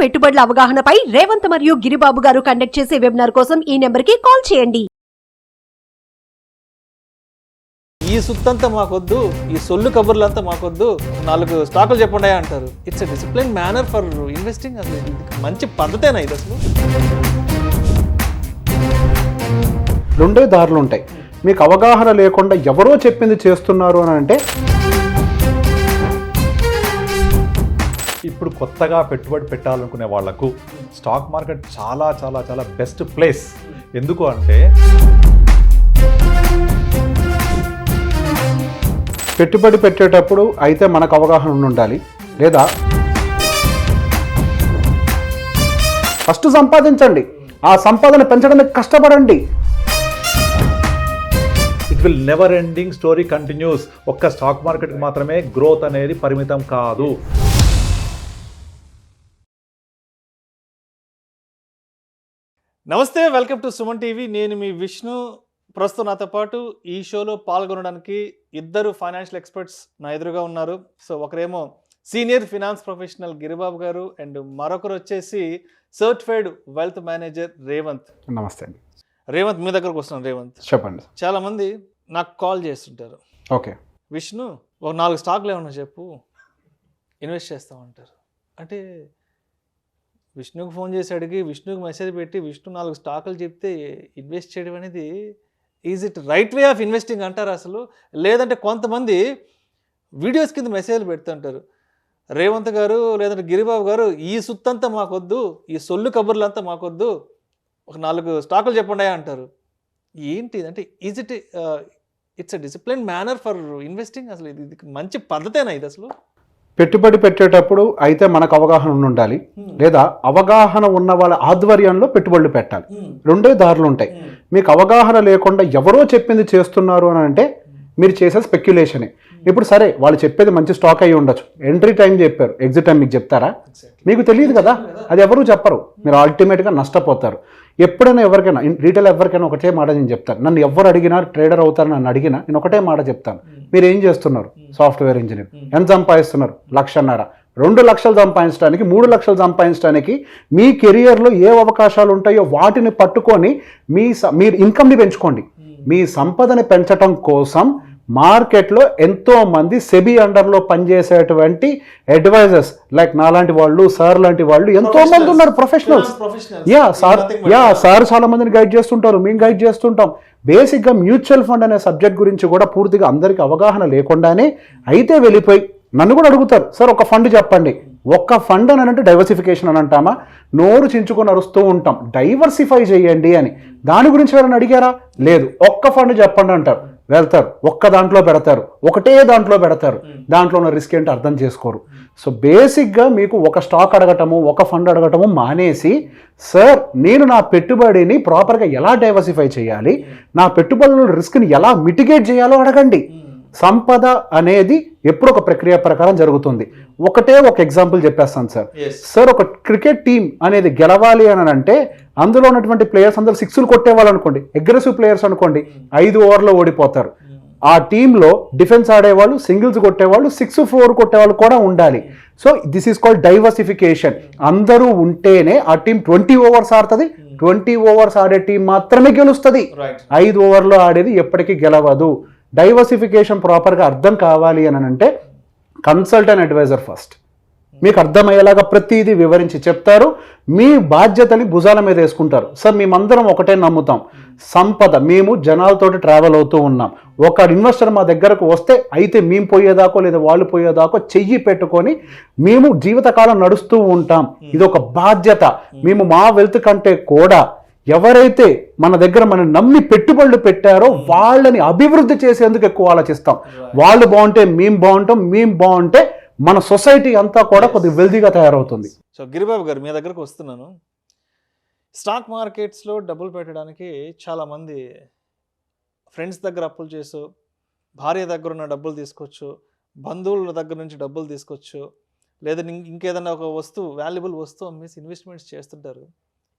పెట్టుబడుల అవగాహనపై రేవంత్ మరియు గిరిబాబు గారు కండక్ట్ చేసే వెబినార్ కోసం ఈ నెంబర్కి కాల్ చేయండి. ఈ సుత్తంతా మాకొద్దు, ఈ సొల్లు కబుర్లంతా మాకొద్దు, 4 స్టాకులు చెప్పండి అంటారు. It's a discipline manner for investing. అసలు ఇది మంచి పద్ధతేనా ఇది? అసలు రెండే దారులు ఉంటాయి. మీకు అవగాహన లేకుండా ఎవరో చెప్పింది చేస్తున్నారు అని అంటే, ఇప్పుడు కొత్తగా పెట్టుబడి పెట్టాలనుకునే వాళ్లకు స్టాక్ మార్కెట్ చాలా చాలా చాలా బెస్ట్ ప్లేస్. ఎందుకు అంటే పెట్టుబడి పెట్టేటప్పుడు అయితే మనకు అవగాహన ఉండాలి, లేదా ఫస్ట్ సంపాదించండి, ఆ సంపాదన పెంచడానికి కష్టపడండి. It will never ending story continuous. ఒక్క స్టాక్ మార్కెట్కి మాత్రమే గ్రోత్ అనేది పరిమితం కాదు. నమస్తే, వెల్కమ్ టు సుమన్ టీవీ. నేను మీ విష్ణు. ప్రస్తుతం నాతో పాటు ఈ షోలో పాల్గొనడానికి 2 ఫైనాన్షియల్ ఎక్స్పర్ట్స్ నా ఎదురుగా ఉన్నారు. సో ఒకరేమో సీనియర్ ఫినాన్స్ ప్రొఫెషనల్ గిరిబాబు గారు, అండ్ మరొకరు వచ్చేసి సర్టిఫైడ్ వెల్త్ మేనేజర్ రేవంత్. నమస్తే అండి. రేవంత్, మీ దగ్గరకు వస్తున్నాను. రేవంత్, చెప్పండి. చాలామంది నాకు కాల్ చేస్తుంటారు, ఓకే విష్ణు ఒక 4 స్టాక్లు ఏమన్నా చెప్పు, ఇన్వెస్ట్ చేస్తామంటారు. అంటే విష్ణుకు ఫోన్ చేసి అడిగి, విష్ణుకి మెసేజ్ పెట్టి, విష్ణు 4 స్టాకులు చెప్తే ఇన్వెస్ట్ చేయడం అనేది is it right way of investing అంటారు అసలు? లేదంటే కొంతమంది వీడియోస్ కింద మెసేజ్లు పెడుతుంటారు, రేవంత్ గారు లేదంటే గిరిబాబు గారు ఈ సుత్తంతా మాకొద్దు, ఈ సొల్లు కబుర్లంతా మాకొద్దు, ఒక 4 స్టాకులు చెప్పండి అంటారు. ఏంటి అంటే, is it it's a discipline manner for investing? అసలు ఇది మంచి పద్ధతేనా ఇది? అసలు పెట్టుబడి పెట్టేటప్పుడు అయితే మనకు అవగాహన ఉండాలి, లేదా అవగాహన ఉన్న వాళ్ళ ఆధ్వర్యంలో పెట్టుబడులు పెట్టాలి. రెండే దారులు ఉంటాయి. మీకు అవగాహన లేకుండా ఎవరో చెప్పింది చేస్తున్నారు అని అంటే మీరు చేసే స్పెక్యులేషనే. ఇప్పుడు సరే, వాళ్ళు చెప్పేది మంచి స్టాక్ అయ్యి ఉండొచ్చు, ఎంట్రీ టైం చెప్పారు, ఎగ్జిట్ టైం మీకు చెప్తారా? మీకు తెలియదు కదా, అది ఎవరు చెప్పరు. మీరు అల్టిమేట్గా నష్టపోతారు. ఎప్పుడైనా ఎవరికైనా, రీటైల్ ఎవరికైనా ఒకటే మాట నేను చెప్తాను. నన్ను ఎవరు అడిగినా, ట్రేడర్ అవుతారు నన్ను అడిగినా, నేను ఒకటే మాట చెప్తాను. మీరు ఏం చేస్తున్నారు? Software engineer. ఎంత సంపాదిస్తున్నారు? 1,50,000. 2 లక్షలు సంపాదించడానికి, 3 లక్షలు సంపాదించడానికి మీ కెరియర్లో ఏ అవకాశాలు ఉంటాయో వాటిని పట్టుకొని మీరు ఇన్కమ్ని పెంచుకోండి. మీ సంపదని పెంచడం కోసం మార్కెట్లో ఎంతోమంది సెబీ అండర్లో పనిచేసేటువంటి అడ్వైజర్స్ లైక్ నాలాంటి వాళ్ళు, సార్ లాంటి వాళ్ళు ఎంతోమంది ఉన్నారు, ప్రొఫెషనల్స్. సార్ చాలా మందిని గైడ్ చేస్తుంటారు, మేము గైడ్ చేస్తుంటాం. బేసిక్గా మ్యూచువల్ ఫండ్ అనే సబ్జెక్ట్ గురించి కూడా పూర్తిగా అందరికీ అవగాహన లేకుండానే అయితే వెళ్ళిపోయి నన్ను కూడా అడుగుతారు, సార్ ఒక ఫండ్ చెప్పండి. ఒక్క ఫండ్ అని అంటే డైవర్సిఫికేషన్ అని అంటామా? నోరు చించుకొని అరుస్తూ ఉంటాం, డైవర్సిఫై చేయండి అని. దాని గురించి ఎవరైనా అడిగారా? లేదు. ఒక్క ఫండ్ చెప్పండి అంటారు, వెళ్తారు, ఒక్క దాంట్లో పెడతారు, ఒకటే దాంట్లో పెడతారు. దాంట్లో ఉన్న రిస్క్ ఏంటో అర్థం చేసుకోరు. సో బేసిక్గా మీకు ఒక స్టాక్ అడగటము, ఒక ఫండ్ అడగటము మానేసి, సార్ నేను నా పెట్టుబడిని ప్రాపర్గా ఎలా డైవర్సిఫై చేయాలి, నా పెట్టుబడుల రిస్క్ని ఎలా మిటిగేట్ చేయాలో అడగండి. సంపద అనేది ఎప్పుడు ఒక ప్రక్రియ ప్రకారం జరుగుతుంది. ఒక ఎగ్జాంపుల్ చెప్పేస్తాను సార్. సార్ ఒక క్రికెట్ టీం అనేది గెలవాలి అని అంటే అందులో ఉన్నటువంటి ప్లేయర్స్ అందరూ 6లు కొట్టేవాళ్ళు అనుకోండి, అగ్రెసివ్ ప్లేయర్స్ అనుకోండి, 5 ఓవర్లో ఓడిపోతారు. ఆ టీంలో డిఫెన్స్ ఆడేవాళ్ళు, సింగిల్స్ కొట్టేవాళ్ళు, 6-4 కొట్టేవాళ్ళు కూడా ఉండాలి. So this is called diversification. అందరూ ఉంటేనే ఆ టీం 20 ఓవర్స్ ఆడుతుంది. 20 ఓవర్స్ ఆడే టీం మాత్రమే గెలుస్తుంది. 5 ఓవర్లో ఆడేది ఎప్పటికీ గెలవదు. డైవర్సిఫికేషన్ ప్రాపర్గా అర్థం కావాలి అని అంటే కన్సల్ట్ అండ్ అడ్వైజర్ ఫస్ట్. మీకు అర్థమయ్యేలాగా ప్రతిదీ వివరించి చెప్తారు. మీ బాధ్యతని భుజాల మీద వేసుకుంటారు. సార్ మేమందరం ఒకటే నమ్ముతాం, సంపద. మేము జనాలతోటి ట్రావెల్ అవుతూ ఉన్నాం. ఒక ఇన్వెస్టర్ మా దగ్గరకు వస్తే అయితే మేము పోయేదాకో లేదా వాళ్ళు పోయేదాకో చెయ్యి పెట్టుకొని మేము జీవితకాలం నడుస్తూ ఉంటాం. ఇది ఒక బాధ్యత. మేము మా వెల్త్ కంటే కూడా ఎవరైతే మన దగ్గర మనం నమ్మి పెట్టుబడులు పెట్టారో వాళ్ళని అభివృద్ధి చేసేందుకు ఎక్కువ ఆలోచిస్తాం. వాళ్ళు బాగుంటే మేము బాగుంటాం, మేము బాగుంటే మన సొసైటీ అంతా కూడా కొద్దిగా వెల్దీగా తయారవుతుంది. సో గిరిబాబు గారు, మీ దగ్గరకు వస్తున్నాను. స్టాక్ మార్కెట్స్లో డబ్బులు పెట్టడానికి చాలామంది ఫ్రెండ్స్ దగ్గర అప్పులు చేసు, భార్య దగ్గర ఉన్న డబ్బులు తీసుకోవచ్చు, బంధువుల దగ్గర నుంచి డబ్బులు తీసుకోవచ్చు, లేదా ఇంకేదన్నా ఒక వస్తువు, వాల్యుబుల్ వస్తువు అమ్మేసి ఇన్వెస్ట్మెంట్స్ చేస్తుంటారు.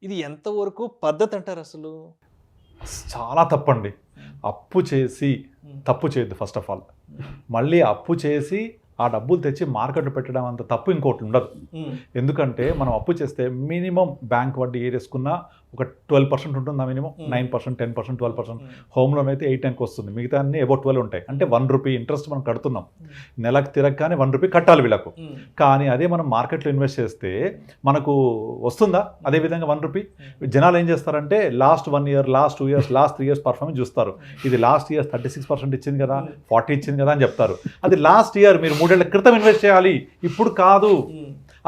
ఇది ఎంతవరకు పద్ధతి అంటారు అసలు? చాలా తప్పండి. అప్పు చేసి తప్పు చేయొద్దు. ఫస్ట్ ఆఫ్ ఆల్ మళ్ళీ అప్పు చేసి ఆ డబ్బులు తెచ్చి మార్కెట్లో పెట్టడం అంత తప్పు ఇంకోటి ఉండదు. ఎందుకంటే మనం అప్పు చేస్తే మినిమం బ్యాంక్ వడ్డీ ఏరేసుకున్నా ఒక 12% ఉంటుందా, మినిమం 9%, 10%, 12%. హోమ్ లోన్ అయితే 8-10 వస్తుంది, మిగతా అన్ని అబౌట్ 12 ఉంటాయి. అంటే ₹1 ఇంట్రెస్ట్ మనం కడుతున్నాం, నెలకు తిరగగానే ₹1 కట్టాలి వీళ్ళకు. కానీ అదే మనం మార్కెట్లో ఇన్వెస్ట్ చేస్తే మనకు వస్తుందా అదే విధంగా ₹1? జనాలు ఏం చేస్తారంటే last 1 year, last 2 years, last 3 years performance చూస్తారు. ఇది లాస్ట్ ఇయర్ 36% ఇచ్చింది కదా, 40 ఇచ్చింది కదా అని చెప్తారు. అది లాస్ట్ ఇయర్ మీరు 3 ఏళ్ల క్రితం ఇన్వెస్ట్ చేయాలి, ఇప్పుడు కాదు.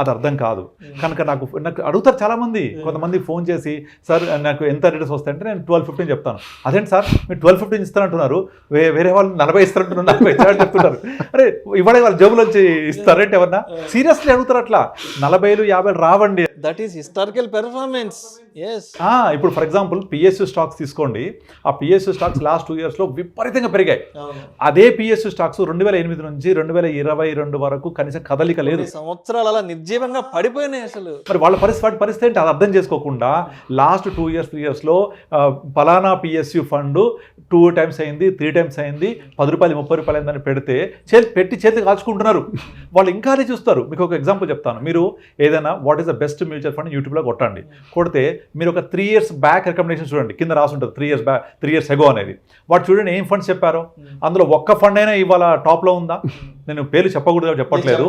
అది అర్థం కాదు. కనుక నాకు అడుగుతారు చాలామంది, కొంతమంది ఫోన్ చేసి సార్ నాకు ఎంత రిటర్న్స్ వస్తాయంటే నేను 12-15 చెప్తాను. అదేంటి సార్ మీరు 12-15 ఇస్తానంటున్నారు, వేరే వాళ్ళు 40 ఇస్తారంటున్నారు, 40 ఇస్తారని చెప్తున్నారు. అరే ఇవాళ వాళ్ళ జబ్బులోంచి ఇస్తారంటే ఎవరన్నా సీరియస్లీ అడుగుతారు. అట్లా 40,000-50,000 రావండి. That is historical performance. ఇప్పుడు ఫర్ ఎగ్జాంపుల్ పిఎస్యూ స్టాక్స్ తీసుకోండి. ఆ పిఎస్యూ స్టాక్స్ లాస్ట్ 2 yearsలో విపరీతంగా పెరిగాయి. అదే పిఎస్యూ స్టాక్స్ 2008 నుంచి 2022 వరకు కనీసం కదలిక లేదు. సంవత్సరాలు అలా నిర్జీవంగా పడిపోయినాయి అసలు. మరి వాళ్ళ పరిస్థితి ఏంటి అది అర్థం చేసుకోకుండా లాస్ట్ 2 years 3 yearsలో పలానా పిఎస్యూ ఫండ్ 2 times అయింది, 3 times అయింది, ₹10 ₹30 అయిందని పెడితే పెట్టి చేతి కాల్చుకుంటున్నారు. వాళ్ళు ఇంకా అదే చూస్తారు. మీకు ఒక ఎగ్జాంపుల్ చెప్తాను. మీరు ఏదైనా what is the best mutual fund యూట్యూబ్లో కొట్టండి. కొడితే మీరు ఒక 3 years బ్యాక్ రికమెండేషన్ చూడండి, కింద రాసి ఉంటుంది 3 years ago అనేది. వాడు చూడండి ఏం ఫండ్స్ చెప్పారో, అందులో ఒక్క ఫండ్ అయినా ఇవాళ టాప్లో ఉందా? నేను పేర్లు చెప్పకూడదు చెప్పట్లేదు.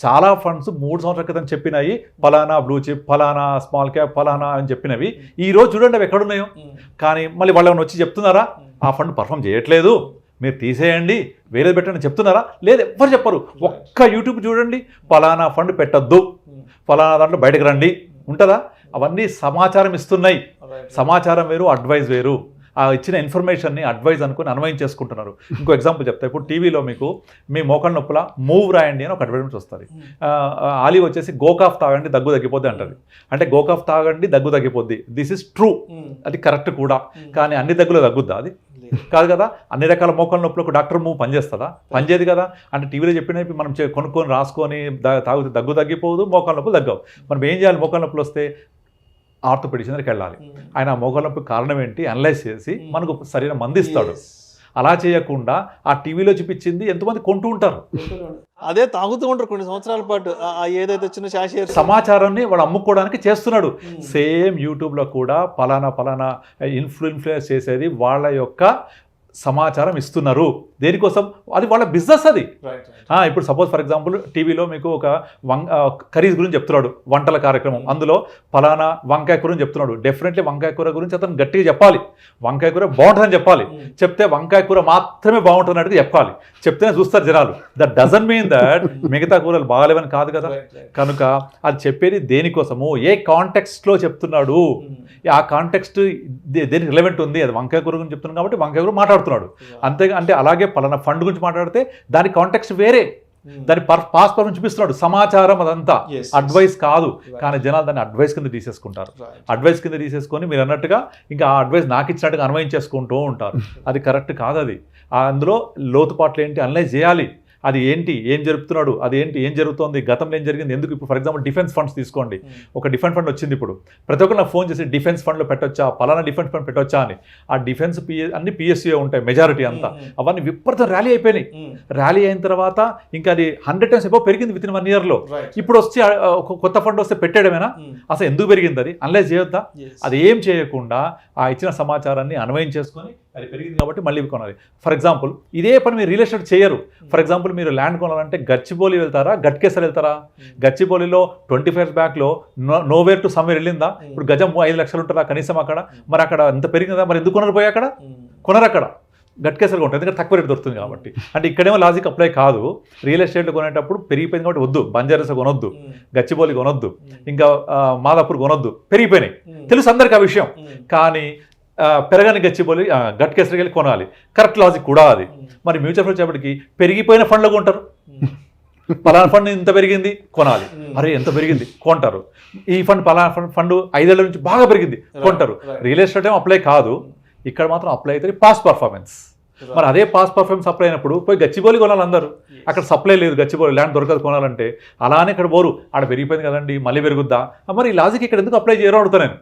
చాలా ఫండ్స్ 3 సంవత్సరాల క్రితం చెప్పినాయి ఫలానా బ్లూ చిప్, ఫలానా స్మాల్ క్యాప్, ఫలానా అని చెప్పినవి ఈ రోజు చూడండి అవి ఎక్కడున్నాయో. కానీ మళ్ళీ వాళ్ళు ఏమైనా వచ్చి చెప్తున్నారా ఆ ఫండ్ పర్ఫామ్ చేయట్లేదు, మీరు తీసేయండి, వేరేది పెట్టండి చెప్తున్నారా? లేదు, ఎవ్వరు చెప్పరు. ఒక్క యూట్యూబ్ చూడండి, ఫలానా ఫండ్ పెట్టద్దు, ఫలానా దాంట్లో బయటకు రండి ఉంటుందా? అవన్నీ సమాచారం ఇస్తున్నాయి. సమాచారం వేరు, అడ్వైజ్ వేరు. ఆ ఇచ్చిన ఇన్ఫర్మేషన్ని అడ్వైజ్ అనుకుని అన్వయం చేసుకుంటున్నారు. ఇంకో ఎగ్జాంపుల్ చెప్తా. ఇప్పుడు టీవీలో మీకు మీ మోకాళ్ళ నొప్పుల మూవ్ రాయండి అని ఒక అడ్వర్టైజ్మెంట్ వస్తుంది. ఆలి వచ్చేసి గోకాఫ్ తాగండి దగ్గు తగ్గిపోద్ది అంటది. అంటే గోకాఫ్ తాగండి దగ్గు తగ్గిపోద్ది. దిస్ ఇస్ ట్రూ, అది కరెక్ట్ కూడా. కానీ అన్ని దగ్గులో తగ్గుద్దా? అది కాదు కదా. అన్ని రకాల మోకాళ్ళ నొప్పులకు డాక్టర్ మూవ్ పనిచేస్తుందా? పనిచేయదు కదా. అంటే టీవీలో చెప్పినవి మనం కొనుక్కొని రాసుకొని తాగితే దగ్గు తగ్గిపోదు, మోకాళ్ళ నొప్పులు తగ్గవు. మనం ఏం చేయాలి? మోకాళ్ళ నొప్పులు వస్తే ఆర్థోపెడిక్స్ దగ్గరికి వెళ్ళాలి. ఆయన మోకాళ్ళ నొప్పి కారణం ఏంటి అనలైజ్ చేసి మనకు సరైన మందు ఇస్తాడు. అలా చేయకుండా ఆ టీవీలో చూపించింది ఎంతమంది కొంటూ ఉంటారు, అదే తాగుతూ ఉంటారు కొన్ని సంవత్సరాల పాటు. ఏదైతే వచ్చిన శాషియర్ సమాచారాన్ని వాడు అమ్ముకోవడానికి చేస్తున్నాడు. సేమ్ యూట్యూబ్లో కూడా పలానా ఇన్ఫ్లుయెన్స్ చేసేది వాళ్ళ యొక్క సమాచారం ఇస్తున్నారు. దేనికోసం? అది వాళ్ళ బిజినెస్. అది ఇప్పుడు సపోజ్ ఫర్ ఎగ్జాంపుల్ టీవీలో మీకు ఒక కర్రీస్ గురించి చెప్తున్నాడు, వంటల కార్యక్రమం, అందులో ఫలానా వంకాయ కూర చెప్తున్నాడు. డెఫినెట్లీ వంకాయ కూర గురించి అతను గట్టిగా చెప్పాలి, వంకాయ కూర బాగుంటుందని చెప్పాలి. చెప్తే వంకాయ కూర మాత్రమే బాగుంటున్నట్టుగా చెప్పాలి. చెప్తేనే చూస్తారు జనాలు. దట్ డజంట్ మీన్ దట్ మిగతా కూరలు బాగాలేవని కాదు కదా. కనుక అది చెప్పేది దేనికోసము, ఏ కాంటెక్స్ట్లో చెప్తున్నాడు, ఆ కాంటెక్స్ట్ దేనికి రిలవెంట్ ఉంది. అది వంకాయ కూర గురించి చెప్తున్నాడు కాబట్టి వంకాయ కూర మాట్లాడుతున్నాడు అంతే. అంటే అలాగే పలానా ఫండ్ గురించి మాట్లాడితే దాని కాంటెక్స్ట్ వేరే, దాని పాస్ పర్ఫార్మెన్స్ చూపిస్తున్నాడు. సమాచారం అదంతా అడ్వైస్ కాదు. కానీ జనాలు దాన్ని అడ్వైస్ కింద తీసేసుకుంటారు. అడ్వైస్ కింద తీసేసుకొని మీరు అన్నట్టుగా ఇంకా ఆ అడ్వైస్ నాకు ఇచ్చినట్టుగా అన్వయం చేసుకుంటూ ఉంటారు. అది కరెక్ట్ కాదు. అది అందులో లోతుపాట్లు ఏంటి అనలైజ్ చేయాలి. అది ఏంటి, ఏం జరుపుతున్నాడు, అది ఏంటి, ఏం జరుగుతోంది, గతంలో ఏం జరిగింది, ఎందుకు. ఇప్పుడు ఫర్ ఎగ్జాంపుల్ డిఫెన్స్ ఫండ్స్ తీసుకోండి. ఒక డిఫెన్స్ ఫండ్ వచ్చింది. ఇప్పుడు ప్రతి ఒక్కరు నాకు ఫోన్ చేసి డిఫెన్స్ ఫండ్లో పెట్టొచ్చా, పలానా డిఫెన్స్ ఫండ్ పెట్టొచ్చా అని. ఆ డిఫెన్స్ అన్ని పిఎస్సీ ఉంటాయి మెజారిటీ అంతా. అవన్నీ విపరీతం ర్యాలీ అయిపోయినాయి. ర్యాలీ అయిన తర్వాత ఇంకా అది 100 times ఎబో పెరిగింది విత్ ఇన్ 1 yearలో. ఇప్పుడు వచ్చి కొత్త ఫండ్ వస్తే పెట్టేయడమేనా? అసలు ఎందుకు పెరిగింది? అది అనలైజ్ చేయొద్దా? అది ఏం చేయకుండా ఆ ఇచ్చిన సమాచారాన్ని అన్వయం చేసుకొని అది పెరిగింది కాబట్టి మళ్ళీ కొనాలి. ఫర్ ఎగ్జాంపుల్ ఇదే పని మీరు రియల్ ఎస్టేట్ చేయరు. ఫర్ ఎగ్జాంపుల్ మీరు ల్యాండ్ కొనాలంటే గచ్చిబౌలి వెళ్తారా, గట్కేసర్ వెళ్తారా? గచ్చిబౌలిలో 25 years బ్యాక్లో నోవేర్ టు సమ్వేర్ వెళ్ళిందా? ఇప్పుడు గజం 5 లక్షలు ఉంటుందా కనీసం అక్కడ? మరి అక్కడ ఎంత పెరిగిందా? మరి ఎందుకు కొనరు? పోయి అక్కడ కొనరు. అక్కడ గట్కేసరిగా ఉంటుంది, ఎందుకంటే తక్కువ రేటు దొరుకుతుంది కాబట్టి. అంటే ఇక్కడేమో లాజిక్ అప్లై కాదు. రియల్ ఎస్టేట్లో కొనేటప్పుడు పెరిగిపోయింది కాబట్టి వద్దు, బంజారాస్ కొనొద్దు, గచ్చిబౌలి కొనొద్దు, ఇంకా మాదాపూర్ కొనొద్దు, పెరిగిపోయినాయి. తెలుసు అందరికీ ఆ విషయం. కానీ పెరగని గచ్చిబౌలి గట్కేసరికి వెళ్ళి కొనాలి. కరెక్ట్ లాజిక్ కూడా అది. మరి మ్యూచువల్ ఫండ్ వచ్చేప్పటికి పెరిగిపోయిన ఫండ్లో కొంటారు. పలానా ఫండ్ ఇంత పెరిగింది కొనాలి, అరే ఎంత పెరిగింది కొంటారు. ఈ ఫండ్ పలానా ఫండ్ 5 ఏళ్ల నుంచి బాగా పెరిగింది కొంటారు. రియల్ ఎస్టేట్ ఏమో అప్లై కాదు, ఇక్కడ మాత్రం అప్లై అవుతుంది పాస్ పర్ఫార్మెన్స్. మరి అదే పాస్ పర్ఫార్మెన్స్ అప్లై అయినప్పుడు పోయి గచ్చిబౌలి కొనాలి అందరూ. అక్కడ సప్లై లేదు, గచ్చిబౌలి ల్యాండ్ దొరకదు కొనాలంటే. అలానే ఇక్కడ బోరు ఆడ పెరిగిపోయింది కదండి మళ్ళీ పెరుగుద్దా? మరి ఈ లాజిక్ ఇక్కడ ఎందుకు అప్లై చేయరు అడుగుతా నేను.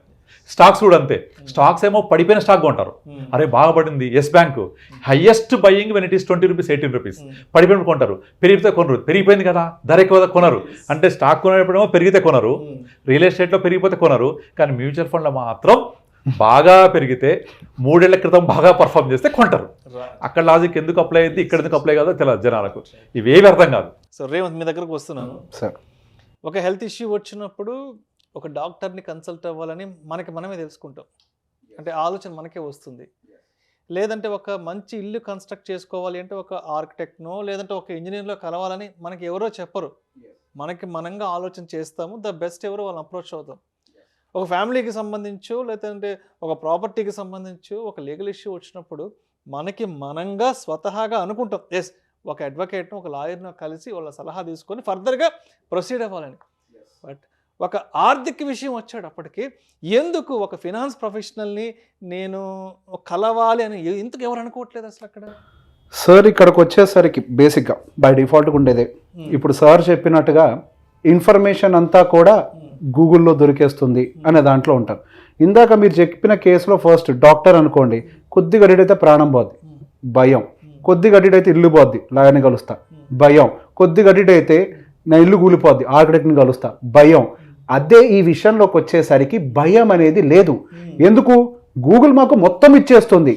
స్టాక్స్ కూడా అంతే. స్టాక్స్ ఏమో పడిపోయిన స్టాక్ కొంటారు, అరే బాగా పడింది Yes Bank highest buying when it is 20 rupees 18 rupees, పడిపోయిన కొంటారు, పెరిగితే కొనరు, పెరిగిపోయింది కదా ధర ఎక్కువ కొనరు. అంటే స్టాక్ కొనేటప్పుడేమో పెరిగితే కొనరు, రియల్ ఎస్టేట్లో పెరిగిపోతే కొనరు, కానీ మ్యూచువల్ ఫండ్లో మాత్రం బాగా పెరిగితే 3 ఏళ్ల క్రితం బాగా పర్ఫామ్ చేస్తే కొంటారు. అక్కడ లాజిక్ ఎందుకు అప్లై అయింది, ఇక్కడ ఎందుకు అప్లై కాదో తెలియదు జనాలకు, ఇవేవి అర్థం కాదు. సో రేవంత్ మీ దగ్గరకు వస్తున్నాను సార్. ఒక హెల్త్ ఇష్యూ వచ్చినప్పుడు ఒక డాక్టర్ని కన్సల్ట్ అవ్వాలని మనమే తెలుసుకుంటాం, అంటే ఆలోచన మనకే వస్తుంది. లేదంటే ఒక మంచి ఇల్లు కన్స్ట్రక్ట్ చేసుకోవాలి అంటే ఒక ఆర్కిటెక్ట్నో లేదంటే ఒక ఇంజనీర్లో కలవాలని మనకి ఎవరో చెప్పరు, మనకి మనంగా ఆలోచన చేస్తాము, ద బెస్ట్ ఎవరో వాళ్ళని అప్రోచ్ అవుతాం. ఒక ఫ్యామిలీకి సంబంధించో లేదంటే ఒక ప్రాపర్టీకి సంబంధించో ఒక లీగల్ ఇష్యూ వచ్చినప్పుడు మనకి మనంగా స్వతహాగా అనుకుంటాం, ఎస్ ఒక అడ్వకేట్ను ఒక లాయర్ను కలిసి వాళ్ళ సలహా తీసుకొని ఫర్దర్గా ప్రొసీడ్ అవ్వాలని. బట్ ఒక ఆర్థిక విషయం వచ్చేటప్పటికి ఎందుకు ఒక ఫినాన్స్ ప్రొఫెషనల్ని నేను కలవాలి అని ఎందుకు ఎవరు అనుకోవట్లేదు అసలు అక్కడ? సార్ ఇక్కడికి వచ్చేసరికి బేసిక్గా బై డిఫాల్ట్గా ఉండేదే, ఇప్పుడు సార్ చెప్పినట్టుగా ఇన్ఫర్మేషన్ అంతా కూడా గూగుల్లో దొరికేస్తుంది అనే దాంట్లో ఉంటారు. ఇందాక మీరు చెప్పిన కేసులో ఫస్ట్ డాక్టర్ అనుకోండి, కొద్ది గడిడైతే ప్రాణం పోద్ది భయం, కొద్ది గడిడైతే ఇల్లు పోద్ది లాయర్ని కలుస్తా భయం, కొద్ది గడిడైతే నా ఇల్లు కూలిపోద్ది ఆర్కిటెక్ట్ని కలుస్తా భయం. అదే ఈ విషయంలోకి వచ్చేసరికి భయం అనేది లేదు. ఎందుకు? గూగుల్ మాకు మొత్తం ఇచ్చేస్తుంది.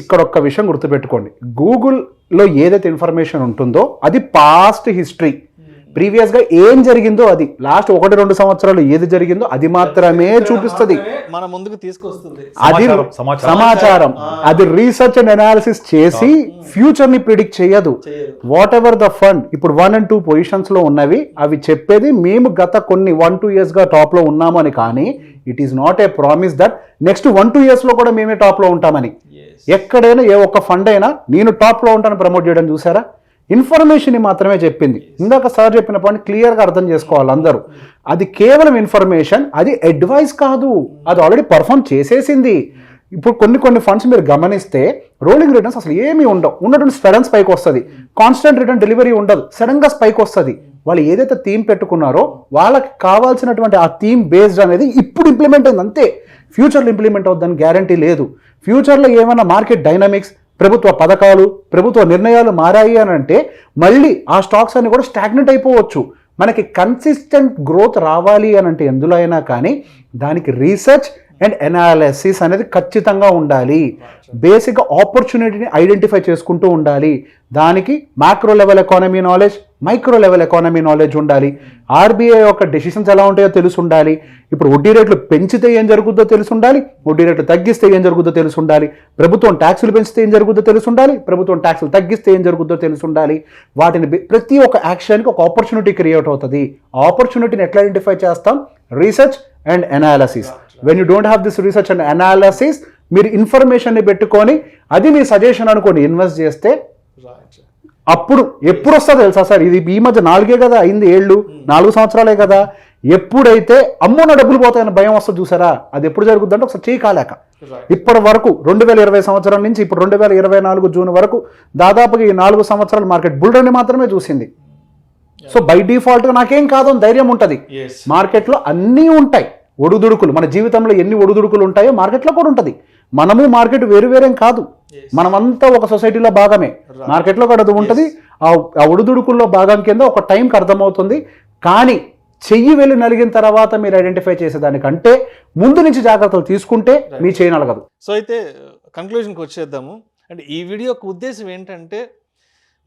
ఇక్కడ ఒక్క విషయం గుర్తుపెట్టుకోండి, గూగుల్లో ఏదైతే ఇన్ఫర్మేషన్ ఉంటుందో అది పాస్ట్ హిస్టరీ, ప్రీవియస్గా ఏం జరిగిందో అది లాస్ట్ 1-2 సంవత్సరాలు ఏది జరిగిందో అది మాత్రమే చూపిస్తుంది, మన ముందుకు తీసుకొస్తుంది. అది సమాచారం, అది రీసెర్చ్ అండ్ అనాలిసిస్ చేసి ఫ్యూచర్ ని ప్రిడిక్ట్ చేయదు. వాట్ ఎవర్ ద ఫండ్ ఇప్పుడు 1 and 2 పొజిషన్స్ లో ఉన్నవి అవి చెప్పేది మేము గత కొన్ని 1-2 years గా టాప్ లో ఉన్నామని, కానీ it is not a promise that next 1-2 years లో కూడా మేమే టాప్ లో ఉంటామని. ఎక్కడైనా ఏ ఒక్క ఫండ్ అయినా నేను టాప్ లో ఉంటాను ప్రమోట్ చేయడం చూసారా? ఇన్ఫర్మేషన్ మాత్రమే చెప్పింది. ఇందాక సార్ చెప్పిన పాయింట్ క్లియర్గా అర్థం చేసుకోవాలి అందరూ, అది కేవలం ఇన్ఫర్మేషన్, అది అడ్వైస్ కాదు, అది ఆల్రెడీ పర్ఫామ్ చేసేసింది. ఇప్పుడు కొన్ని ఫండ్స్ మీరు గమనిస్తే రోలింగ్ రిటర్న్స్ అసలు ఏమీ ఉండవు, ఉన్నటువంటి సడన్ స్పైక్ వస్తుంది, కాన్స్టెంట్ రిటర్న్ డెలివరీ ఉండదు, సడన్గా స్పైక్ వస్తుంది. వాళ్ళు ఏదైతే థీమ్ పెట్టుకున్నారో వాళ్ళకి కావాల్సినటువంటి ఆ థీమ్ బేస్డ్ అనేది ఇప్పుడు ఇంప్లిమెంట్ అయింది అంతే, ఫ్యూచర్లో ఇంప్లిమెంట్ అవుతుందని గ్యారంటీ లేదు. ఫ్యూచర్లో ఏమైనా మార్కెట్ డైనమిక్స్, ప్రభుత్వ పథకాలు, ప్రభుత్వ నిర్ణయాలు మారాయి అని అంటే మళ్ళీ ఆ స్టాక్స్ అన్ని కూడా స్టాగ్నెంట్ అయిపోవచ్చు. మనకి కన్సిస్టెంట్ గ్రోత్ రావాలి అని అంటే ఎందులో అయినా కానీ దానికి రీసెర్చ్ అండ్ అనాలిసిస్ అనేది ఖచ్చితంగా ఉండాలి. బేసిక్గా ఆపర్చునిటీని ఐడెంటిఫై చేసుకుంటూ ఉండాలి. దానికి macro level economy knowledge, micro level economy knowledge ఉండాలి. ఆర్బీఐ యొక్క డెసిషన్స్ ఎలా ఉంటాయో తెలిసి ఉండాలి. ఇప్పుడు వడ్డీ రేట్లు పెంచితే ఏం జరుగుతుందో తెలిసి ఉండాలి, వడ్డీ రేట్లు తగ్గిస్తే ఏం జరుగుతుందో తెలిసి ఉండాలి, ప్రభుత్వం ట్యాక్సులు పెంచితే ఏం జరుగుతుందో తెలిసి ఉండాలి, ప్రభుత్వం ట్యాక్సులు తగ్గిస్తే ఏం జరుగుతుందో తెలిసి ఉండాలి. వాటిని ప్రతి ఒక్క యాక్షన్కి ఒక ఆపర్చునిటీ క్రియేట్ అవుతుంది. ఆ ఆపర్చునిటీని ఎట్లా ఐడెంటిఫై చేస్తాం? Research and analysis. When you don't have this research and analysis, మీరు ఇన్ఫర్మేషన్ని పెట్టుకొని అది మీ సజెషన్ అనుకోని ఇన్వెస్ట్ చేస్తే అప్పుడు ఎప్పుడు వస్తుందో తెలుసా సార్? ఇది ఈ మధ్య 4 కదా అయింది, 4 సంవత్సరాలే కదా. ఎప్పుడైతే అమ్మో నా డబ్బులు పోతాయని భయం వస్తుంది చూసారా, అది ఎప్పుడు జరుగుద్ది అంటే ఒకసారి చేయి కాలేక. ఇప్పటి వరకు 2020 సంవత్సరం నుంచి ఇప్పుడు 2024 జూన్ వరకు దాదాపుగా ఈ 4 సంవత్సరాలు మార్కెట్ బుల్రన్ని మాత్రమే చూసింది. సో బై డిఫాల్ట్గా నాకేం కాదు అని ధైర్యం ఉంటుంది. మార్కెట్లో అన్నీ ఉంటాయి ఒడుదుడుకులు, మన జీవితంలో ఎన్ని ఒడుదుడుకులు ఉంటాయో మార్కెట్లో కూడా ఉంటుంది. మనము మార్కెట్ వేరేం కాదు, మనమంతా ఒక సొసైటీలో భాగమే. మార్కెట్లో కూడా అది ఉంటుంది. ఆ ఒడుదుడుకుల్లో భాగం కింద ఒక టైంకి అర్థమవుతుంది. కానీ చెయ్యి వెళ్ళి నలిగిన తర్వాత మీరు ఐడెంటిఫై చేసేదానికంటే ముందు నుంచి జాగ్రత్తలు తీసుకుంటే మీ చేయి నలగదు. సో అయితే కంక్లూజన్కి వచ్చేద్దాము. అంటే ఈ వీడియో యొక్క ఉద్దేశం ఏంటంటే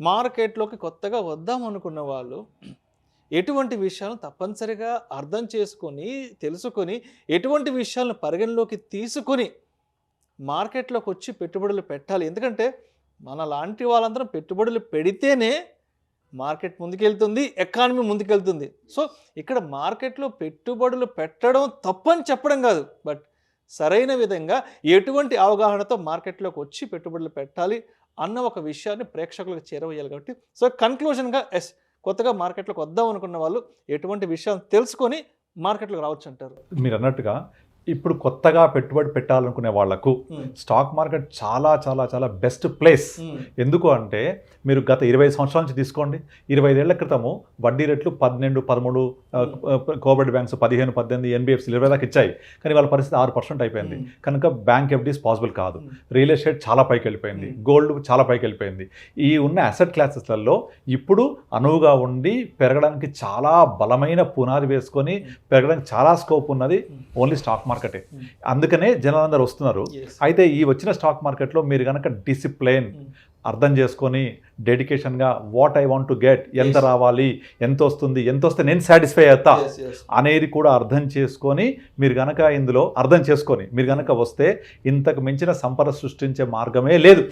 మార్కెట్లోకి కొత్తగా వద్దాం అనుకున్న వాళ్ళు ఎటువంటి విషయాలను తప్పనిసరిగా అర్థం చేసుకొని తెలుసుకొని ఎటువంటి విషయాలను పరిగణలోకి తీసుకొని మార్కెట్లోకి వచ్చి పెట్టుబడులు పెట్టాలి. ఎందుకంటే మన లాంటి వాళ్ళందరం పెట్టుబడులు పెడితేనే మార్కెట్ ముందుకెళ్తుంది, ఎకానమీ ముందుకెళ్తుంది. సో ఇక్కడ మార్కెట్లో పెట్టుబడులు పెట్టడం తప్పని చెప్పడం కాదు, బట్ సరైన విధంగా ఎటువంటి అవగాహనతో మార్కెట్లోకి వచ్చి పెట్టుబడులు పెట్టాలి అన్న ఒక విషయాన్ని ప్రేక్షకులకు చేరవేయాలి. కాబట్టి సో కన్క్లూజన్గా కొత్తగా మార్కెట్లోకి వద్దాం అనుకున్న వాళ్ళు ఎటువంటి విషయాలు తెలుసుకొని మార్కెట్లోకి రావచ్చు అంటారు? మీరు అన్నట్టుగా ఇప్పుడు కొత్తగా పెట్టుబడి పెట్టాలనుకునే వాళ్లకు స్టాక్ మార్కెట్ చాలా చాలా చాలా బెస్ట్ ప్లేస్. ఎందుకు అంటే మీరు గత 20 సంవత్సరాల నుంచి తీసుకోండి, 25 ఏళ్ల క్రితము వడ్డీ రేట్లు 12, 13, కోఆపరేటివ్ బ్యాంక్స్ 15, 18, ఎన్బిఎఫ్సి 20 దాకా ఇచ్చాయి. కానీ వాళ్ళ పరిస్థితి 6% అయిపోయింది. కనుక బ్యాంక్ ఎఫ్డీస్ పాసిబుల్ కాదు. రియల్ ఎస్టేట్ చాలా పైకి వెళ్ళిపోయింది, గోల్డ్ చాలా పైకి వెళ్ళిపోయింది. ఈ ఉన్న అసెట్ క్లాసెస్లలో ఇప్పుడు అనువుగా ఉండి పెరగడానికి చాలా బలమైన పునాది వేసుకొని పెరగడానికి చాలా స్కోప్ ఉన్నది ఓన్లీ స్టాక్ మార్కెటే. అందుకనే జనాలందరూ వస్తున్నారు. అయితే ఈ వచ్చిన స్టాక్ మార్కెట్లో మీరు కనుక డిసిప్లైన్ అర్థం చేసుకొని డెడికేషన్గా what I want to get, ఎంత రావాలి, ఎంత వస్తుంది, ఎంత వస్తే నేను సాటిస్ఫై అవుతా అనేది కూడా అర్థం చేసుకొని మీరు కనుక ఇందులో అర్థం చేసుకొని మీరు కనుక వస్తే ఇంతకు మించిన సంపద సృష్టించే మార్గమే లేదు.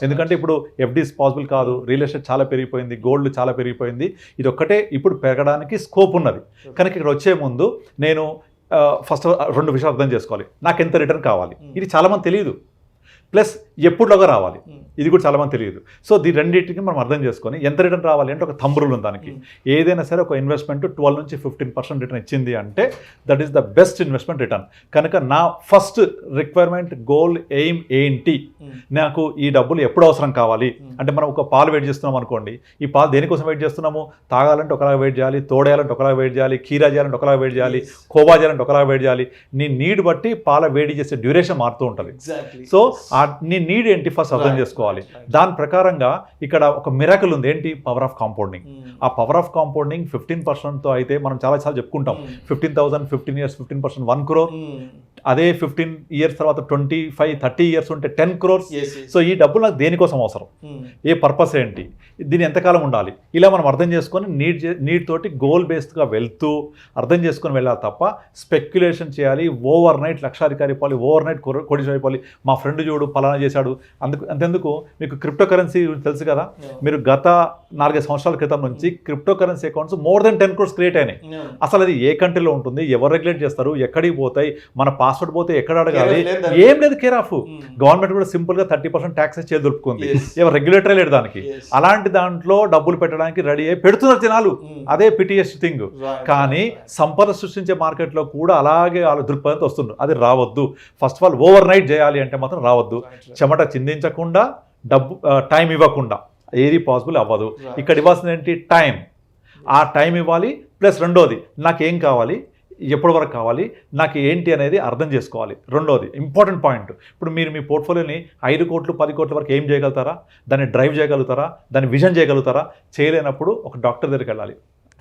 ఎందుకంటే ఇప్పుడు ఎఫ్డీస్ పాసిబుల్ కాదు, రియల్ ఎస్టేట్ చాలా పెరిగిపోయింది, గోల్డ్ చాలా పెరిగిపోయింది. ఇది ఒక్కటే ఇప్పుడు పెరగడానికి స్కోప్ ఉన్నది. కనుక ఇక్కడ వచ్చే ముందు నేను ఫస్ట్ 2 విషయాలు అర్థం చేసుకోవాలి. నాకు ఎంత రిటర్న్ కావాలి, ఇది చాలామంది తెలియదు. ప్లస్ ఎప్పుడులోగా రావాలి, ఇది కూడా చాలామంది తెలియదు. సో దీని రెండింటికి మనం అర్థం చేసుకొని ఎంత రిటర్న్ రావాలి అంటే ఒక థంబ్ రూల్ ఉంది దానికి. ఏదైనా సరే ఒక ఇన్వెస్ట్మెంట్ 12 నుంచి 15% రిటర్న్ ఇచ్చింది అంటే that is the best investment return. కనుక నా ఫస్ట్ రిక్వైర్మెంట్, గోల్, ఎయిమ్ ఏంటి, నాకు ఈ డబ్బులు ఎప్పుడు అవసరం కావాలి అంటే మనం ఒక పాలు వెయిట్ చేస్తున్నాం అనుకోండి, ఈ పాలు దేనికోసం వెయిట్ చేస్తున్నాము? తాగాలంటే ఒకలాగా వెయిట్ చేయాలి, తోడేయాలంటే ఒకలాగా వెయిట్ చేయాలి, కీరా చేయాలంటే ఒకలాగా వెయిట్ చేయాలి, కోవా చేయాలంటే ఒకలాగా వెయిట్ చేయాలి. నీ నీడ్ బట్టి పాల వేడి చేసే డ్యూరేషన్ మారుతూ ఉంటుంది. సో నీ నీడ్ ఏంటి ఫస్ట్ అర్థం చేసుకోవాలి. దాని ప్రకారంగా ఇక్కడ ఒక మిరాకిల్ ఉంది. ఏంటి? Power of compounding. ఆ పవర్ ఆఫ్ కాంపౌండింగ్ 15%తో అయితే మనం చాలా చెప్పుకుంటాం. 15,000 15 years 15% 1 crore. అదే 15 years తర్వాత 25, 30 years ఉంటే 10 crores. సో ఈ డబ్బులు నాకు దేనికోసం అవసరం, ఏ పర్పస్ ఏంటి, దీన్ని ఎంతకాలం ఉండాలి, ఇలా మనం అర్థం చేసుకొని నీడ్ తోటి గోల్ బేస్డ్గా వెళ్తూ అర్థం చేసుకొని వెళ్ళాలి తప్ప స్పెక్యులేషన్ చేయాలి. ఓవర్ నైట్ లక్షాధికారి అయిపోవాలి, ఓవర్ నైట్ కోటీశ్వరుడు అయిపోవాలి, మా ఫ్రెండ్ చూడు పలానా చేశాడు. అంతెందుకు, మీకు క్రిప్టో కరెన్సీ తెలుసు కదా. మీరు గత 4-5 సంవత్సరాల క్రితం నుంచి crypto currency accounts more than 10 crores create అయినాయి. అసలు అది ఏ కంట్రీలో ఉంటుంది, ఎవరు రెగ్యులేట్ చేస్తారు, ఎక్కడికి పోతాయి, మన పాస్వర్డ్ పోతే ఎక్కడ అడగాలి, ఏం లేదు, కేర్ ఆఫ్. గవర్నమెంట్ కూడా సింపుల్ గా 30% ట్యాక్సెస్ చేసి దొరుకుతుంది, ఎవరు రెగ్యులేటరీ లేడు దానికి. అలాంటి దాంట్లో డబ్బులు పెట్టడానికి రెడీ అయ్యి పెడుతున్నారు జనాలు. అదే పిటిఎస్ థింగ్. కానీ సంపద సృష్టించే మార్కెట్లో కూడా అలాగే వాళ్ళ దృక్పథంతో వస్తున్నారు. అది రావద్దు. First of all over night చేయాలి అంటే మాత్రం రావద్దు. చెమట చిందించకుండా, డబ్బు టైం ఇవ్వకుండా ఏది పాసిబుల్ అవ్వదు. ఇక్కడ ఇవ్వాల్సింది ఏంటి? టైం. ఆ టైం ఇవ్వాలి. ప్లస్ రెండోది, నాకేం కావాలి, ఎప్పటి వరకు కావాలి, నాకు ఏంటి అనేది అర్థం చేసుకోవాలి. రెండోది ఇంపార్టెంట్ పాయింట్. ఇప్పుడు మీరు మీ పోర్ట్ఫోలియోని 5 కోట్లు 10 కోట్ల వరకు ఏం చేయగలుగుతారా, దాన్ని డ్రైవ్ చేయగలుగుతారా, దాన్ని విజన్ చేయగలుగుతారా? చేయలేనప్పుడు ఒక డాక్టర్ దగ్గరికి వెళ్ళాలి,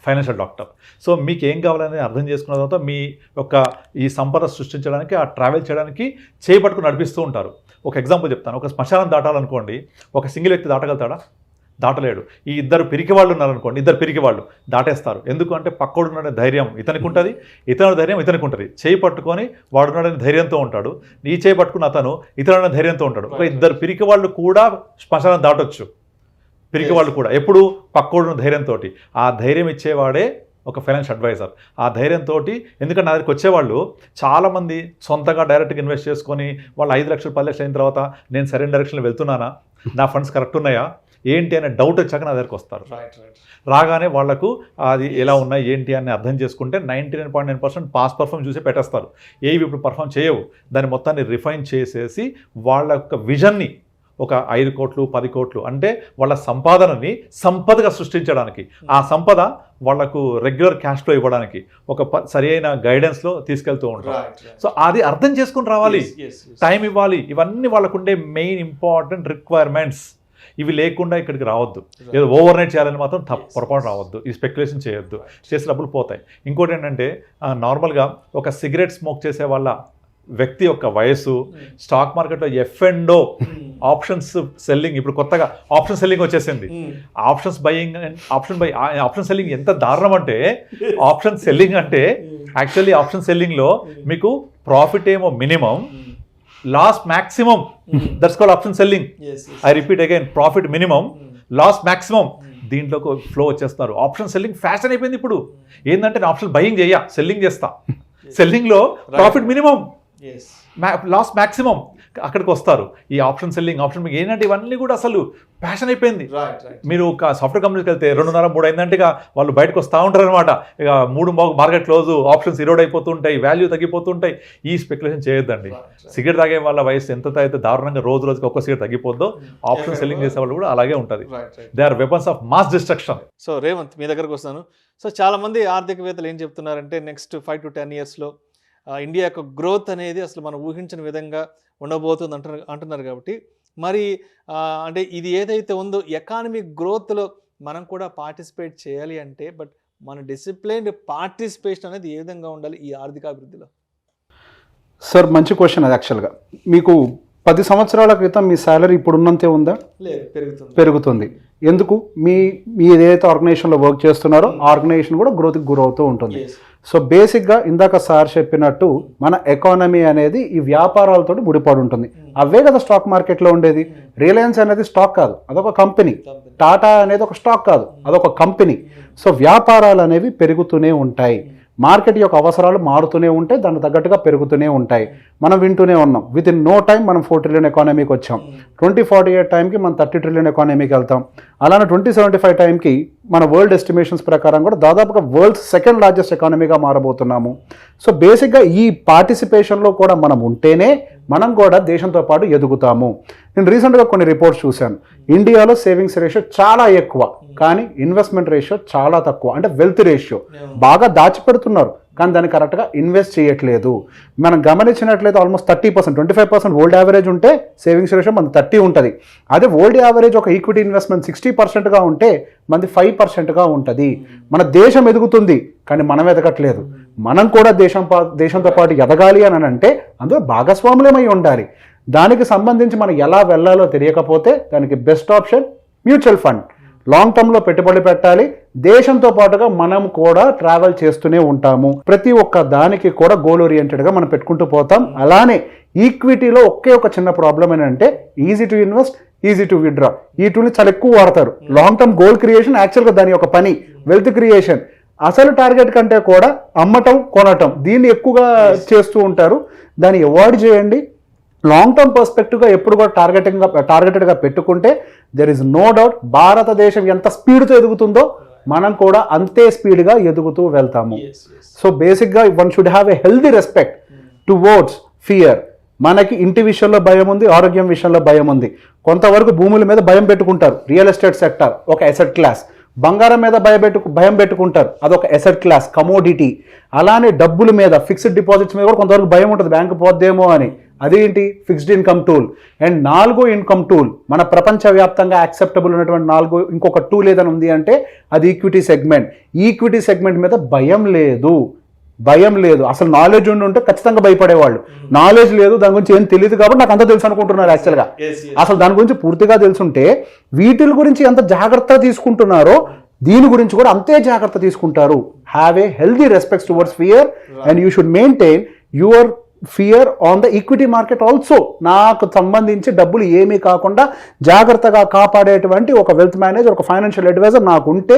ఫైనాన్షియల్ డాక్టర్. సో మీకు ఏం కావాలనేది అర్థం చేసుకున్న తర్వాత మీ యొక్క ఈ సంపద సృష్టించడానికి, ఆ ట్రావెల్ చేయడానికి చేపట్టుకుని నడిపిస్తూ ఉంటారు. ఒక ఎగ్జాంపుల్ చెప్తాను. ఒక శ్మశానం దాటాలనుకోండి, ఒక సింగిల్ వ్యక్తి దాటగలుగుతాడా? దాటలేడు. ఈ ఇద్దరు పిరికి వాళ్ళు ఉన్నారనుకోండి, ఇద్దరు పిరికి వాళ్ళు దాటేస్తారు. ఎందుకంటే పక్కోడున్న ధైర్యం ఇతనికి ఉంటుంది, ఇతని ధైర్యం ఇతనికి ఉంటుంది. చేయి పట్టుకొని వాడున్నాడని ధైర్యంతో ఉంటాడు, ఈ చేయి పట్టుకున్న అతను ఇతరుల ధైర్యంతో ఉంటాడు. ఒక ఇద్దరు పిరికి వాళ్ళు కూడా శ్మశానం దాటొచ్చు. పిరికి వాళ్ళు కూడా ఎప్పుడు పక్కోడున్న ధైర్యంతో. ఆ ధైర్యం ఇచ్చేవాడే ఒక ఫైనాన్షియల్ అడ్వైజర్. ఆ ధైర్యంతో, ఎందుకంటే నా దగ్గరికి వచ్చేవాళ్ళు చాలామంది సొంతగా డైరెక్ట్గా ఇన్వెస్ట్ చేసుకొని వాళ్ళు 5 లక్షలు 10 లక్షలు అయిన తర్వాత నేను సరైన డైరెక్షన్లో వెళ్తున్నానా, నా ఫండ్స్ కరెక్ట్ ఉన్నాయా, ఏంటి అనే డౌట్ వచ్చాక నా దగ్గరికి వస్తారు. రాగానే వాళ్లకు అది ఎలా ఉన్నాయి ఏంటి అని అర్థం చేసుకుంటే 99.9% పాస్ పర్ఫార్మ్ చూసి పెట్టేస్తారు. ఏవి ఇప్పుడు పర్ఫామ్ చేయవు, దాన్ని మొత్తాన్ని రిఫైన్ చేసేసి వాళ్ళ యొక్క విజన్ని ఒక 5 కోట్లు 10 కోట్లు అంటే వాళ్ళ సంపాదనని సంపదగా సృష్టించడానికి, ఆ సంపద వాళ్లకు రెగ్యులర్ క్యాష్ ఫ్లో ఇవ్వడానికి ఒక సరి అయిన గైడెన్స్లో తీసుకెళ్తూ ఉంటారు. సో అది అర్థం చేసుకుని రావాలి, టైం ఇవ్వాలి. ఇవన్నీ వాళ్ళకు ఉండే మెయిన్ ఇంపార్టెంట్ రిక్వైర్మెంట్స్. ఇవి లేకుండా ఇక్కడికి రావద్దు. ఏదో ఓవర్ నైట్ చేయాలని మాత్రం పొరపాటు రావద్దు. ఈ స్పెక్యులేషన్ చేయొద్దు, చేసే డబ్బులు పోతాయి. ఇంకోటి ఏంటంటే నార్మల్గా ఒక సిగరెట్ స్మోక్ చేసే వాళ్ళ వ్యక్తి యొక్క వయసు, స్టాక్ మార్కెట్లో ఎఫ్&ఓ ఆప్షన్స్ సెల్లింగ్, ఇప్పుడు కొత్తగా ఆప్షన్ సెల్లింగ్ వచ్చేసింది. ఆప్షన్ సెల్లింగ్ ఎంత దారుణం అంటే, ఆప్షన్ సెల్లింగ్ అంటే యాక్చువల్లీ ఆప్షన్ సెల్లింగ్లో మీకు ప్రాఫిట్ ఏమో minimum, loss maximum. That's called option selling. I repeat again, profit minimum, loss maximum. దీంట్లోకి ఫ్లో వచ్చేస్తున్నారు. ఆప్షన్ సెల్లింగ్ ఫ్యాషన్ అయిపోయింది ఇప్పుడు. ఏంటంటే నేను ఆప్షన్ బయింగ్ సెల్లింగ్ చేస్తా. సెల్లింగ్లో ప్రాఫిట్ మినిమం, లాస్ మ్యాక్సిమం. అక్కడికి వస్తారు. ఈ ఆప్షన్ సెల్లింగ్, ఆప్షన్ ఏంటంటే ఇవన్నీ కూడా అసలు ప్యాషన్ అయిపోయింది. మీరు ఒక సాఫ్ట్వేర్ కంపెనీకి వెళ్తే 2:30-3 అయిందంటే ఇక వాళ్ళు బయటకు వస్తూ ఉంటారు అనమాట. ఇక 3 మార్కెట్ క్లోజ్, ఆప్షన్స్ ఇరోడ్ అయిపోతుంటాయి, వాల్యూ తగ్గిపోతుంటాయి. ఈ స్పెక్యులేషన్ చేయొద్దండి. సిగరెట్ తాగే వాళ్ళ వయసు ఎంత అయితే దారుణంగా రోజుకి ఒక్క సిగరెట్ తగ్గిపోద్దో, ఆప్షన్ సెల్లింగ్ చేసే వాళ్ళు కూడా అలాగే ఉంటుంది. They are weapons of mass destruction. So Revanth, మీ దగ్గరకు వస్తాను. సో చాలామంది ఆర్థికవేత్తలు ఏం చెప్తున్నారంటే నెక్స్ట్ 5 to 10 yearsలో ఇండియా యొక్క గ్రోత్ అనేది అసలు మనం ఊహించని విధంగా ఉండబోతుంది అంటున్నారు. కాబట్టి మరి అంటే ఇది ఏదైతే ఉందో ఎకానమిక్ గ్రోత్లో మనం కూడా పార్టిసిపేట్ చేయాలి అంటే, బట్ మన డిసిప్లైన్డ్ పార్టిసిపేషన్ అనేది ఏ విధంగా ఉండాలి ఈ ఆర్థిక అభివృద్ధిలో? సార్ మంచి క్వశ్చన్ అది. యాక్చువల్గా మీకు 10 సంవత్సరాల క్రితం మీ శాలరీ ఇప్పుడు ఉన్నంతే ఉందా? లేదు, పెరుగుతుంది. ఎందుకు? మీ ఏదైతే ఆర్గనైజేషన్లో వర్క్ చేస్తున్నారో ఆర్గనైజేషన్ కూడా గ్రోత్కి గురవుతూ ఉంటుంది. సో బేసిక్గా ఇందాక సార్ చెప్పినట్టు మన ఎకానమీ అనేది ఈ వ్యాపారాలతో ముడిపడి ఉంటుంది. అవే కదా స్టాక్ మార్కెట్లో ఉండేది. రిలయన్స్ అనేది స్టాక్ కాదు, అదొక కంపెనీ. టాటా అనేది ఒక స్టాక్ కాదు, అదొక కంపెనీ. సో వ్యాపారాలు అనేవి పెరుగుతూనే ఉంటాయి. మార్కెట్ యొక్క అవసరాలు మారుతూనే ఉంటాయి, దానికి తగ్గట్టుగా పెరుగుతూనే ఉంటాయి. మనం వింటూనే ఉన్నాం, విత్ ఇన్ నో టైం మనం 4 trillion ఎకానమీకి వచ్చాం. 2048 టైంకి మనం 30 trillion ఎకానమీకి వెళ్తాం. అలానే 2075 టైంకి మన వరల్డ్ ఎస్టిమేషన్స్ ప్రకారం కూడా దాదాపుగా వరల్డ్స్ 2nd లార్జెస్ట్ ఎకానమీగా మారబోతున్నాము. సో బేసిక్గా ఈ పార్టిసిపేషన్లో కూడా మనం ఉంటేనే మనం కూడా దేశంతో పాటు ఎదుగుతాము. నేను రీసెంట్గా కొన్ని రిపోర్ట్స్ చూశాను. ఇండియాలో సేవింగ్స్ రేషియో చాలా ఎక్కువ, కానీ ఇన్వెస్ట్మెంట్ రేషియో చాలా తక్కువ. అంటే వెల్త్ రేషియో బాగా దాచిపెడుతున్నారు, కానీ దాన్ని కరెక్ట్గా ఇన్వెస్ట్ చేయట్లేదు. మనం గమనించినట్లయితే ఆల్మోస్ట్ 30%, 25% ఓల్డ్ యావరేజ్ ఉంటే సేవింగ్స్ రేషియో మనది 30 ఉంటుంది. అదే ఓల్డ్ యావరేజ్ ఒక ఈక్విటీ ఇన్వెస్ట్మెంట్ 60%గా ఉంటే మనది 5%గా ఉంటుంది. మన దేశం ఎదుగుతుంది, కానీ మనం ఎదగట్లేదు. మనం కూడా దేశంతో పాటు ఎదగాలి అని అంటే అందులో భాగస్వాములమై ఉండాలి. దానికి సంబంధించి మనం ఎలా వెళ్ళాలో తెలియకపోతే దానికి best option mutual fund. Long టర్మ్లో పెట్టుబడి పెట్టాలి. దేశంతో పాటుగా మనం కూడా ట్రావెల్ చేస్తూనే ఉంటాము. ప్రతి ఒక్క దానికి కూడా గోల్ ఓరియంటెడ్గా మనం పెట్టుకుంటూ పోతాం. అలానే ఈక్విటీలో ఒకే ఒక చిన్న ప్రాబ్లం ఏంటంటే easy to invest, easy to withdraw. ఈ టూల్ని చాలా ఎక్కువ వాడతారు. లాంగ్ టర్మ్ గోల్ క్రియేషన్ యాక్చువల్గా దాని యొక్క పని వెల్త్ క్రియేషన్. అసలు టార్గెట్ కంటే కూడా అమ్మటం, కొనటం, దీన్ని ఎక్కువగా చేస్తూ ఉంటారు. దాన్ని అవాయిడ్ చేయండి. లాంగ్ టర్మ్ పర్స్పెక్టివ్గా ఎప్పుడు కూడా టార్గెటెడ్గా పెట్టుకుంటే దెర్ ఇస్ నో డౌట్ భారతదేశం ఎంత స్పీడ్తో ఎదుగుతుందో మనం కూడా అంతే స్పీడ్గా ఎదుగుతూ వెళ్తాము. సో బేసిక్గా one should have a healthy respect towards fear. మనకి ఇంటి విషయంలో భయం ఉంది, ఆరోగ్యం విషయంలో భయం ఉంది. కొంతవరకు భూముల మీద భయం పెట్టుకుంటారు, రియల్ ఎస్టేట్ సెక్టర్ ఒక ఎసెట్ క్లాస్. బంగారం మీద భయం పెట్టుకుంటారు, అదొక ఎసెట్ క్లాస్, కమోడిటీ. అలానే డబ్బుల మీద, ఫిక్స్డ్ డిపాజిట్స్ మీద కూడా కొంతవరకు భయం ఉంటుంది, బ్యాంకు పోద్దేమో అని. అదేంటి? Fixed income tool. అండ్ 4వ ఇన్కమ్ టూల్, మన ప్రపంచవ్యాప్తంగా యాక్సెప్టబుల్ ఉన్నటువంటి 4వ ఇంకొక టూల్ ఏదైనా ఉంది అంటే అది ఈక్విటీ సెగ్మెంట్. ఈక్విటీ సెగ్మెంట్ మీద భయం లేదు. అసలు నాలెడ్జ్ ఉంటే ఖచ్చితంగా భయపడేవాళ్ళు. నాలెడ్జ్ లేదు, దాని గురించి ఏం తెలియదు కాబట్టి నాకు అంతా తెలుసు అనుకుంటున్నారు. యాక్చువల్గా అసలు దాని గురించి పూర్తిగా తెలుసుంటే వీటి గురించి ఎంత జాగ్రత్త తీసుకుంటున్నారో దీని గురించి కూడా అంతే జాగ్రత్త తీసుకుంటారు. Have a healthy respects towards fear and you should maintain your fear on the equity market also. నాకు సంబంధించి డబ్బులు ఏమీ కాకుండా జాగ్రత్తగా కాపాడేటువంటి ఒక వెల్త్ మేనేజర్, ఒక ఫైనాన్షియల్ అడ్వైజర్ నాకు ఉంటే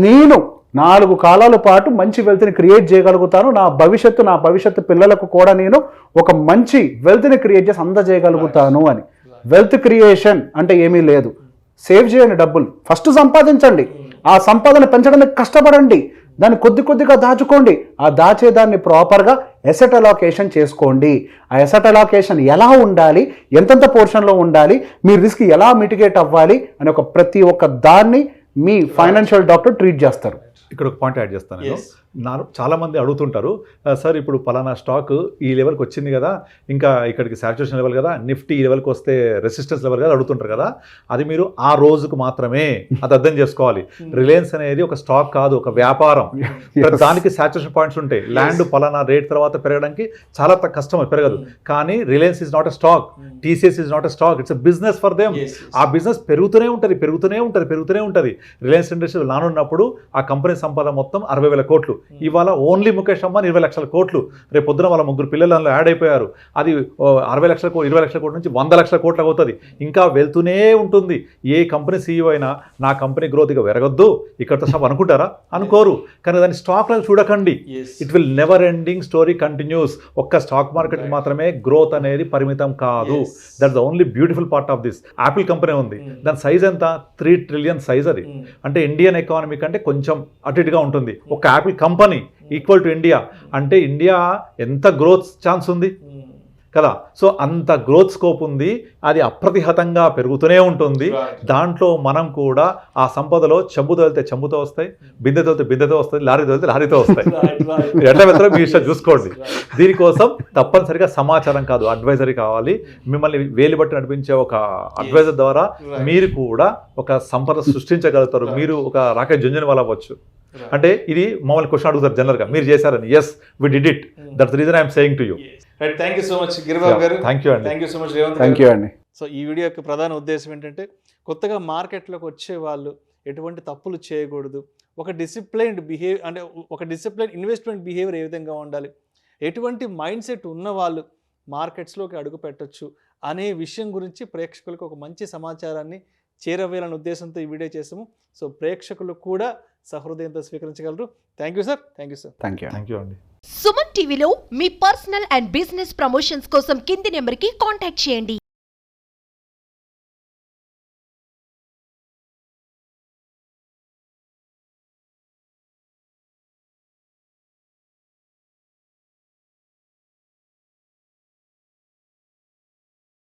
నేను 4 కాలాల పాటు మంచి వెల్త్ని క్రియేట్ చేయగలుగుతాను. నా భవిష్యత్తు పిల్లలకు కూడా నేను ఒక మంచి వెల్త్ని క్రియేట్ చేసి అందజేయగలుగుతాను అని. వెల్త్ క్రియేషన్ అంటే ఏమీ లేదు. సేవ్ చేయండి, డబ్బులు ఫస్ట్ సంపాదించండి, ఆ సంపాదన పెంచడానికి కష్టపడండి, దాన్ని కొద్దిగా దాచుకోండి. ఆ దాచేదాన్ని ప్రాపర్గా ఎసెట్ అలాకేషన్ చేసుకోండి. ఆ ఎసెట్ అలాకేషన్ ఎలా ఉండాలి, ఎంతెంత పోర్షన్లో ఉండాలి, మీ రిస్క్ ఎలా మిటిగేట్ అవ్వాలి అని ప్రతి ఒక్క దాన్ని మీ ఫైనాన్షియల్ డాక్టర్ ట్రీట్ చేస్తారు. ఇక్కడ ఒక పాయింట్ యాడ్ చేస్తాను నేను. చాలా మంది అడుగుతుంటారు, సార్ ఇప్పుడు పలానా స్టాక్ ఈ లెవెల్కి వచ్చింది కదా, ఇంకా ఇక్కడికి సాచురేషన్ లెవెల్ కదా, నిఫ్టీ ఈ లెవెల్కి వస్తే రెసిస్టెన్స్ లెవెల్ కదా అడుగుతుంటారు కదా. అది మీరు ఆ రోజుకు మాత్రమే అది అర్థం చేసుకోవాలి. రిలయన్స్ అనేది ఒక స్టాక్ కాదు, ఒక వ్యాపారం. దానికి సాచురేషన్ పాయింట్స్ ఉంటాయి. ల్యాండ్ పలానా రేట్ తర్వాత పెరగడానికి చాలా కష్టం, పెరగదు. కానీ Reliance is not a stock, TCS is not a stock, it's a business for them. ఆ బిజినెస్ పెరుగుతూనే ఉంటుంది. రిలయన్స్ ఇండస్ట్రీ నానున్నప్పుడు ఆ కంపెనీ సంపాదన మొత్తం 60,000 కోట్లు. ఇవాళ ఓన్లీ ముఖేష్ అంబానీ 20 లక్షల కోట్లు, రేపు పొద్దున వాళ్ళ 3 పిల్లలు అందులో యాడ్ అయిపోయారు, అది 60 లక్షల 20 లక్షల కోట్ల నుంచి 100 లక్షల కోట్లకు అవుతుంది, ఇంకా వెళ్తూనే ఉంటుంది. ఏ కంపెనీ సీఈఓ అయినా నా కంపెనీ గ్రోత్ ఇక పెరగొద్దు ఇక్కడతో సబ్ అనుకుంటారా? అనుకోరు. కానీ దాని స్టాక్లను చూడకండి, it will never ending story continuous. ఒక్క స్టాక్ మార్కెట్ మాత్రమే గ్రోత్ అనేది పరిమితం కాదు. That's the only beautiful part of this. Apple company ఉంది, దాని సైజ్ ఎంత? 3 ట్రిలియన్ సైజ్. అది అంటే ఇండియన్ ఎకానమీ కంటే కొంచెం అటు ఇటుగా ఉంటుంది. ఒక Apple company equal to India అంటే ఇండియా ఎంత గ్రోత్ ఛాన్స్ ఉంది కదా. సో అంత గ్రోత్ స్కోప్ ఉంది, అది అప్రతిహతంగా పెరుగుతూనే ఉంటుంది. దాంట్లో మనం కూడా ఆ సంపదలో చెంబుతో వెళ్తే చెంబుతో వస్తాయి, బిందెతో వెళ్తే బిందెతో వస్తాయి, లారీతో వెళ్తే లారీతో వస్తాయి. ఎట్లా వెళ్తారో మీ ఇష్టం చూసుకోండి. దీనికోసం తప్పనిసరిగా సమాచారం కాదు, అడ్వైజరీ కావాలి. మిమ్మల్ని వేలు బట్టి నడిపించే ఒక అడ్వైజర్ ద్వారా మీరు కూడా ఒక సంపద సృష్టించగలుగుతారు. మీరు ఒక రాకేష్ జుంజునవాలా అవ్వచ్చు. అంటే ఇది మమ్మల్ని క్వశ్చన్ అడుగుతారు జనరల్గా, మీరు చేశారని. Yes, we did it. That's the reason I'm saying to you. Right, thank you so much Giribabu garu. Thank you అండి. Thank you so much Revanth thank you అండి. సో ఈ వీడియో యొక్క ప్రధాన ఉద్దేశం ఏంటంటే, కొత్తగా మార్కెట్లోకి వచ్చే వాళ్ళు ఎటువంటి తప్పులు చేయకూడదు, ఒక డిసిప్లైన్డ్ అంటే ఒక డిసిప్లైన్ ఇన్వెస్ట్మెంట్ బిహేవియర్ ఏ విధంగా ఉండాలి, ఎటువంటి మైండ్ సెట్ ఉన్న వాళ్ళు మార్కెట్స్లోకి అడుగు పెట్టచ్చు అనే విషయం గురించి ప్రేక్షకులకు ఒక మంచి సమాచారాన్ని చేరవేయాలనే ఉద్దేశంతో ఈ వీడియో చేసాము. సో ప్రేక్షకులు కూడా సహృదయంతో స్వీకరించగలరు. Thank you sir. Thank you sir. Thank you. Thank you అండి. సుమన్ టీవీలో మీ పర్సనల్ అండ్ బిజినెస్ ప్రమోషన్స్ కోసం కింది నెంబర్కి కాంటాక్ట్ చేయండి.